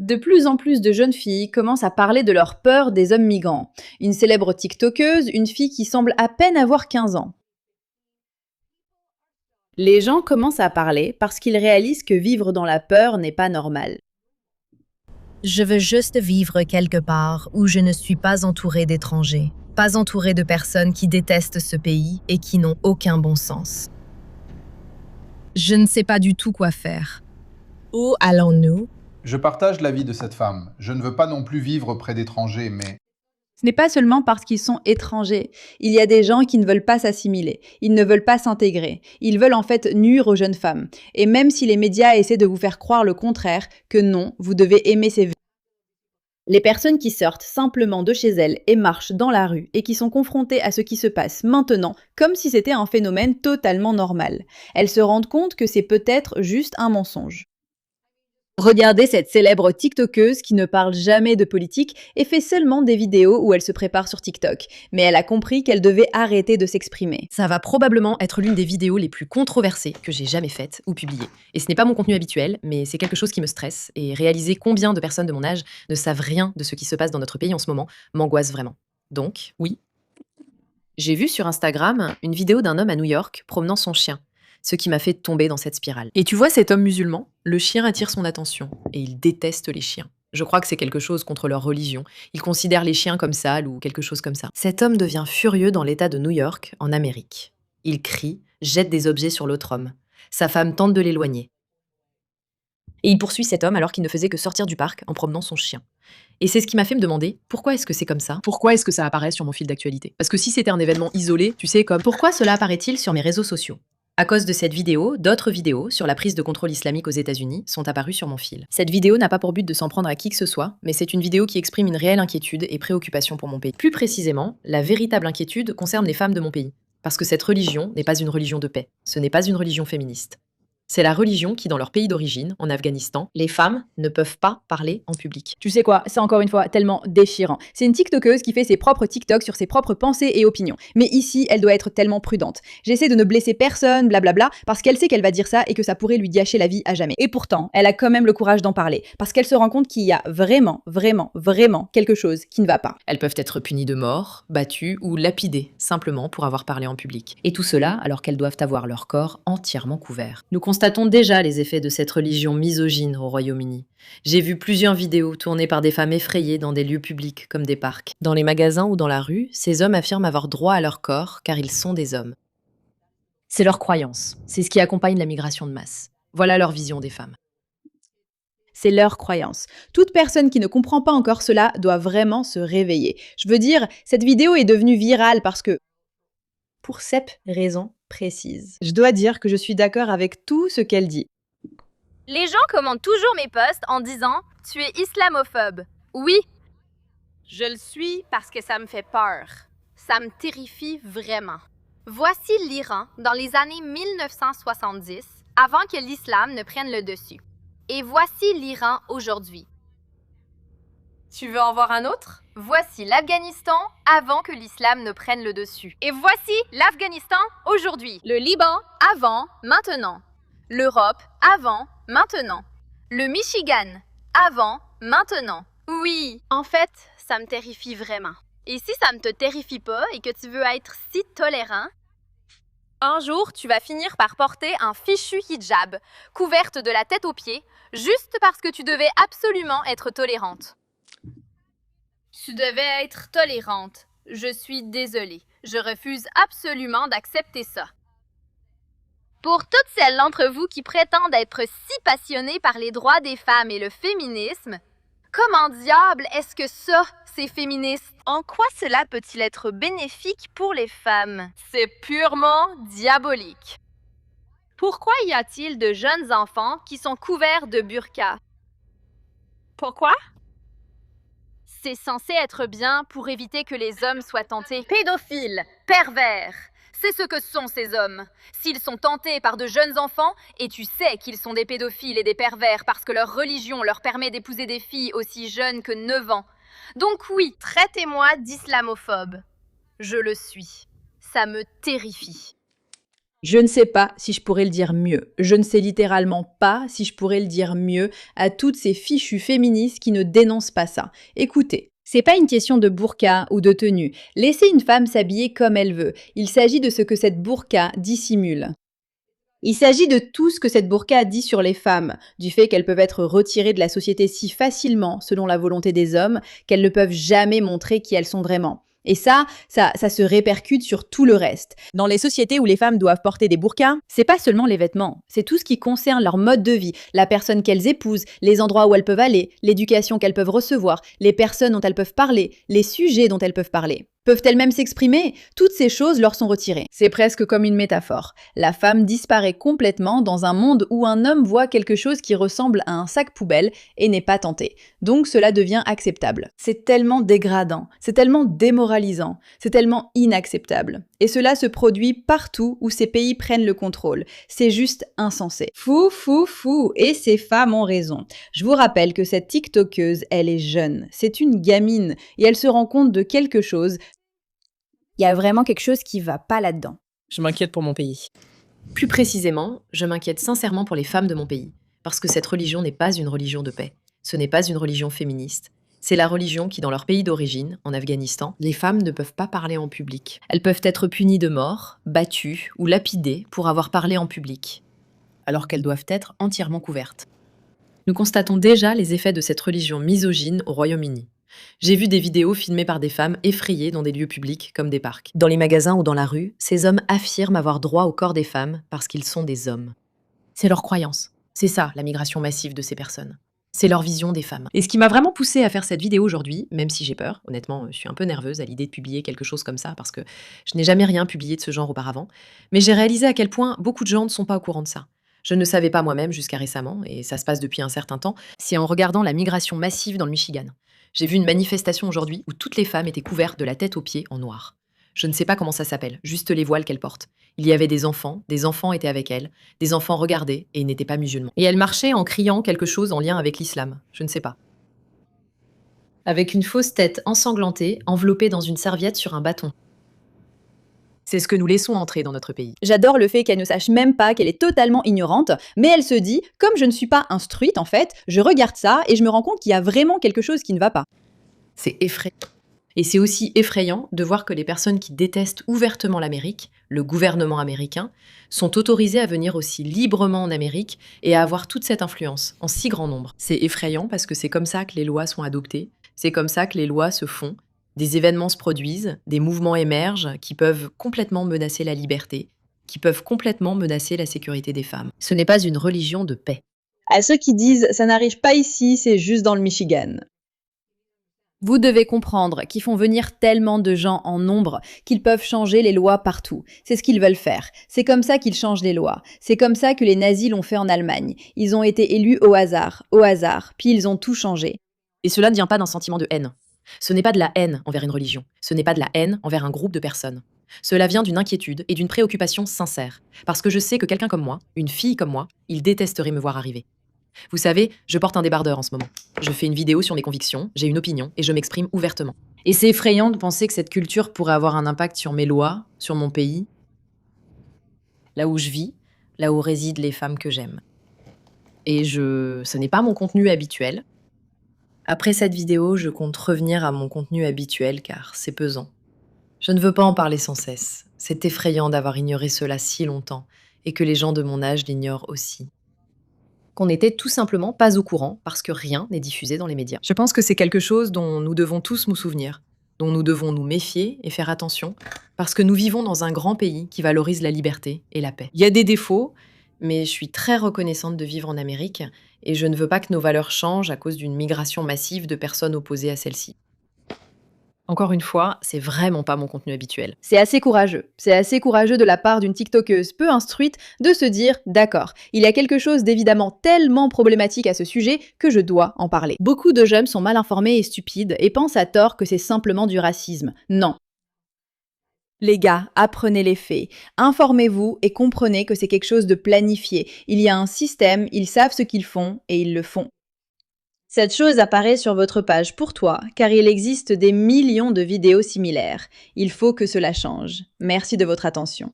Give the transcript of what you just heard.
De plus en plus de jeunes filles commencent à parler de leur peur des hommes migrants. Une célèbre TikTokeuse, une fille qui semble à peine avoir 15 ans. Les gens commencent à parler parce qu'ils réalisent que vivre dans la peur n'est pas normal. Je veux juste vivre quelque part où je ne suis pas entourée d'étrangers, pas entourée de personnes qui détestent ce pays et qui n'ont aucun bon sens. Je ne sais pas du tout quoi faire. Où allons-nous? Je partage l'avis de cette femme. Je ne veux pas non plus vivre près d'étrangers, mais Ce n'est pas seulement parce qu'ils sont étrangers. Il y a des gens qui ne veulent pas s'assimiler. Ils ne veulent pas s'intégrer. Ils veulent en fait nuire aux jeunes femmes. Et même si les médias essaient de vous faire croire le contraire, que non, vous devez aimer ces les personnes qui sortent simplement de chez elles et marchent dans la rue et qui sont confrontées à ce qui se passe maintenant comme si c'était un phénomène totalement normal. Elles se rendent compte que c'est peut-être juste un mensonge. Regardez cette célèbre TikTokeuse qui ne parle jamais de politique et fait seulement des vidéos où elle se prépare sur TikTok. Mais elle a compris qu'elle devait arrêter de s'exprimer. Ça va probablement être l'une des vidéos les plus controversées que j'ai jamais faites ou publiées. Et ce n'est pas mon contenu habituel, mais c'est quelque chose qui me stresse. Et réaliser combien de personnes de mon âge ne savent rien de ce qui se passe dans notre pays en ce moment m'angoisse vraiment. Donc, oui. J'ai vu sur Instagram une vidéo d'un homme à New York promenant son chien, ce qui m'a fait tomber dans cette spirale. Et tu vois cet homme musulman, le chien attire son attention et il déteste les chiens. Je crois que c'est quelque chose contre leur religion. Il considère les chiens comme sales ou quelque chose comme ça. Cet homme devient furieux dans l'état de New York, en Amérique. Il crie, jette des objets sur l'autre homme. Sa femme tente de l'éloigner. Et il poursuit cet homme alors qu'il ne faisait que sortir du parc en promenant son chien. Et c'est ce qui m'a fait me demander, pourquoi est-ce que c'est comme ça? Pourquoi est-ce que ça apparaît sur mon fil d'actualité? Parce que si c'était un événement isolé, tu sais, comme pourquoi cela apparaît-il sur mes réseaux sociaux? À cause de cette vidéo, d'autres vidéos sur la prise de contrôle islamique aux États-Unis sont apparues sur mon fil. Cette vidéo n'a pas pour but de s'en prendre à qui que ce soit, mais c'est une vidéo qui exprime une réelle inquiétude et préoccupation pour mon pays. Plus précisément, la véritable inquiétude concerne les femmes de mon pays. Parce que cette religion n'est pas une religion de paix, ce n'est pas une religion féministe. C'est la religion qui, dans leur pays d'origine, en Afghanistan, les femmes ne peuvent pas parler en public. Tu sais quoi, c'est encore une fois tellement déchirant. C'est une TikTokeuse qui fait ses propres TikToks sur ses propres pensées et opinions. Mais ici, elle doit être tellement prudente. J'essaie de ne blesser personne, blablabla, parce qu'elle sait qu'elle va dire ça et que ça pourrait lui gâcher la vie à jamais. Et pourtant, elle a quand même le courage d'en parler, parce qu'elle se rend compte qu'il y a vraiment, vraiment, vraiment quelque chose qui ne va pas. Elles peuvent être punies de mort, battues ou lapidées, simplement pour avoir parlé en public. Et tout cela alors qu'elles doivent avoir leur corps entièrement couvert. Nous constatons déjà les effets de cette religion misogyne au Royaume-Uni. J'ai vu plusieurs vidéos tournées par des femmes effrayées dans des lieux publics comme des parcs. Dans les magasins ou dans la rue, ces hommes affirment avoir droit à leur corps car ils sont des hommes. C'est leur croyance, c'est ce qui accompagne la migration de masse. Voilà leur vision des femmes. C'est leur croyance. Toute personne qui ne comprend pas encore cela doit vraiment se réveiller. Je veux dire, cette vidéo est devenue virale parce que... pour cette raison précise. Je dois dire que je suis d'accord avec tout ce qu'elle dit. Les gens commentent toujours mes posts en disant « Tu es islamophobe ». Oui, je le suis parce que ça me fait peur. Ça me terrifie vraiment. Voici l'Iran dans les années 1970, avant que l'islam ne prenne le dessus. Et voici l'Iran aujourd'hui. Tu veux en voir un autre? Voici l'Afghanistan avant que l'islam ne prenne le dessus. Et voici l'Afghanistan aujourd'hui. Le Liban avant, maintenant. L'Europe avant, maintenant. Le Michigan avant, maintenant. Oui, en fait, ça me terrifie vraiment. Et si ça ne te terrifie pas et que tu veux être si tolérant, un jour, tu vas finir par porter un fichu hijab, couverte de la tête aux pieds, juste parce que tu devais absolument être tolérante. Tu devais être tolérante. Je suis désolée. Je refuse absolument d'accepter ça. Pour toutes celles d'entre vous qui prétendent être si passionnées par les droits des femmes et le féminisme, comment diable est-ce que ça, c'est féministe? En quoi cela peut-il être bénéfique pour les femmes? C'est purement diabolique. Pourquoi y a-t-il de jeunes enfants qui sont couverts de burqa? Pourquoi? C'est censé être bien pour éviter que les hommes soient tentés. Pédophiles, pervers, c'est ce que sont ces hommes. S'ils sont tentés par de jeunes enfants, et tu sais qu'ils sont des pédophiles et des pervers parce que leur religion leur permet d'épouser des filles aussi jeunes que 9 ans. Donc oui, traitez-moi d'islamophobe. Je le suis. Ça me terrifie. Je ne sais pas si je pourrais le dire mieux. Je ne sais littéralement pas si je pourrais le dire mieux à toutes ces fichues féministes qui ne dénoncent pas ça. Écoutez. C'est pas une question de burqa ou de tenue. Laissez une femme s'habiller comme elle veut. Il s'agit de ce que cette burqa dissimule. Il s'agit de tout ce que cette burqa dit sur les femmes, du fait qu'elles peuvent être retirées de la société si facilement, selon la volonté des hommes, qu'elles ne peuvent jamais montrer qui elles sont vraiment. Et ça se répercute sur tout le reste. Dans les sociétés où les femmes doivent porter des burqas, c'est pas seulement les vêtements, c'est tout ce qui concerne leur mode de vie, la personne qu'elles épousent, les endroits où elles peuvent aller, l'éducation qu'elles peuvent recevoir, les personnes dont elles peuvent parler, les sujets dont elles peuvent parler. Peuvent-elles même s'exprimer? Toutes ces choses leur sont retirées. C'est presque comme une métaphore. La femme disparaît complètement dans un monde où un homme voit quelque chose qui ressemble à un sac poubelle et n'est pas tenté. Donc cela devient acceptable. C'est tellement dégradant, c'est tellement démoralisant, c'est tellement inacceptable. Et cela se produit partout où ces pays prennent le contrôle. C'est juste insensé. Fou, fou, fou. Et ces femmes ont raison. Je vous rappelle que cette TikTokeuse, elle est jeune. C'est une gamine et elle se rend compte de quelque chose. Il y a vraiment quelque chose qui va pas là-dedans. Je m'inquiète pour mon pays. Plus précisément, je m'inquiète sincèrement pour les femmes de mon pays, parce que cette religion n'est pas une religion de paix. Ce n'est pas une religion féministe. C'est la religion qui, dans leur pays d'origine, en Afghanistan, les femmes ne peuvent pas parler en public. Elles peuvent être punies de mort, battues ou lapidées pour avoir parlé en public, alors qu'elles doivent être entièrement couvertes. Nous constatons déjà les effets de cette religion misogyne au Royaume-Uni. J'ai vu des vidéos filmées par des femmes effrayées dans des lieux publics comme des parcs. Dans les magasins ou dans la rue, ces hommes affirment avoir droit au corps des femmes parce qu'ils sont des hommes. C'est leur croyance. C'est ça, la migration massive de ces personnes. C'est leur vision des femmes. Et ce qui m'a vraiment poussée à faire cette vidéo aujourd'hui, même si j'ai peur, honnêtement, je suis un peu nerveuse à l'idée de publier quelque chose comme ça parce que je n'ai jamais rien publié de ce genre auparavant, mais j'ai réalisé à quel point beaucoup de gens ne sont pas au courant de ça. Je ne savais pas moi-même jusqu'à récemment, et ça se passe depuis un certain temps, c'est en regardant la migration massive dans le Michigan. J'ai vu une manifestation aujourd'hui où toutes les femmes étaient couvertes de la tête aux pieds en noir. Je ne sais pas comment ça s'appelle, juste les voiles qu'elles portent. Il y avait des enfants étaient avec elles, des enfants regardaient et n'étaient pas musulmans. Et elles marchaient en criant quelque chose en lien avec l'islam, je ne sais pas. Avec une fausse tête ensanglantée, enveloppée dans une serviette sur un bâton. C'est ce que nous laissons entrer dans notre pays. J'adore le fait qu'elle ne sache même pas qu'elle est totalement ignorante, mais elle se dit, comme je ne suis pas instruite en fait, je regarde ça et je me rends compte qu'il y a vraiment quelque chose qui ne va pas. C'est effrayant. Et c'est aussi effrayant de voir que les personnes qui détestent ouvertement l'Amérique, le gouvernement américain, sont autorisées à venir aussi librement en Amérique et à avoir toute cette influence en si grand nombre. C'est effrayant parce que c'est comme ça que les lois sont adoptées, c'est comme ça que les lois se font. Des événements se produisent, des mouvements émergent qui peuvent complètement menacer la liberté, qui peuvent complètement menacer la sécurité des femmes. Ce n'est pas une religion de paix. À ceux qui disent « ça n'arrive pas ici, c'est juste dans le Michigan ». Vous devez comprendre qu'ils font venir tellement de gens en nombre qu'ils peuvent changer les lois partout. C'est ce qu'ils veulent faire. C'est comme ça qu'ils changent les lois. C'est comme ça que les nazis l'ont fait en Allemagne. Ils ont été élus au hasard, puis ils ont tout changé. Et cela ne vient pas d'un sentiment de haine. Ce n'est pas de la haine envers une religion. Ce n'est pas de la haine envers un groupe de personnes. Cela vient d'une inquiétude et d'une préoccupation sincère. Parce que je sais que quelqu'un comme moi, une fille comme moi, il détesterait me voir arriver. Vous savez, je porte un débardeur en ce moment. Je fais une vidéo sur mes convictions, j'ai une opinion et je m'exprime ouvertement. Et c'est effrayant de penser que cette culture pourrait avoir un impact sur mes lois, sur mon pays, là où je vis, là où résident les femmes que j'aime. Et ce n'est pas mon contenu habituel. Après cette vidéo, je compte revenir à mon contenu habituel car c'est pesant. Je ne veux pas en parler sans cesse. C'est effrayant d'avoir ignoré cela si longtemps et que les gens de mon âge l'ignorent aussi. Qu'on n'était tout simplement pas au courant parce que rien n'est diffusé dans les médias. Je pense que c'est quelque chose dont nous devons tous nous souvenir, dont nous devons nous méfier et faire attention, parce que nous vivons dans un grand pays qui valorise la liberté et la paix. Il y a des défauts, mais je suis très reconnaissante de vivre en Amérique et je ne veux pas que nos valeurs changent à cause d'une migration massive de personnes opposées à celle-ci. Encore une fois, c'est vraiment pas mon contenu habituel. C'est assez courageux. C'est assez courageux de la part d'une TikTokeuse peu instruite de se dire « D'accord, il y a quelque chose d'évidemment tellement problématique à ce sujet que je dois en parler. » Beaucoup de jeunes sont mal informés et stupides et pensent à tort que c'est simplement du racisme. Non. Les gars, apprenez les faits. Informez-vous et comprenez que c'est quelque chose de planifié. Il y a un système, ils savent ce qu'ils font et ils le font. Cette chose apparaît sur votre page pour toi, car il existe des millions de vidéos similaires. Il faut que cela change. Merci de votre attention.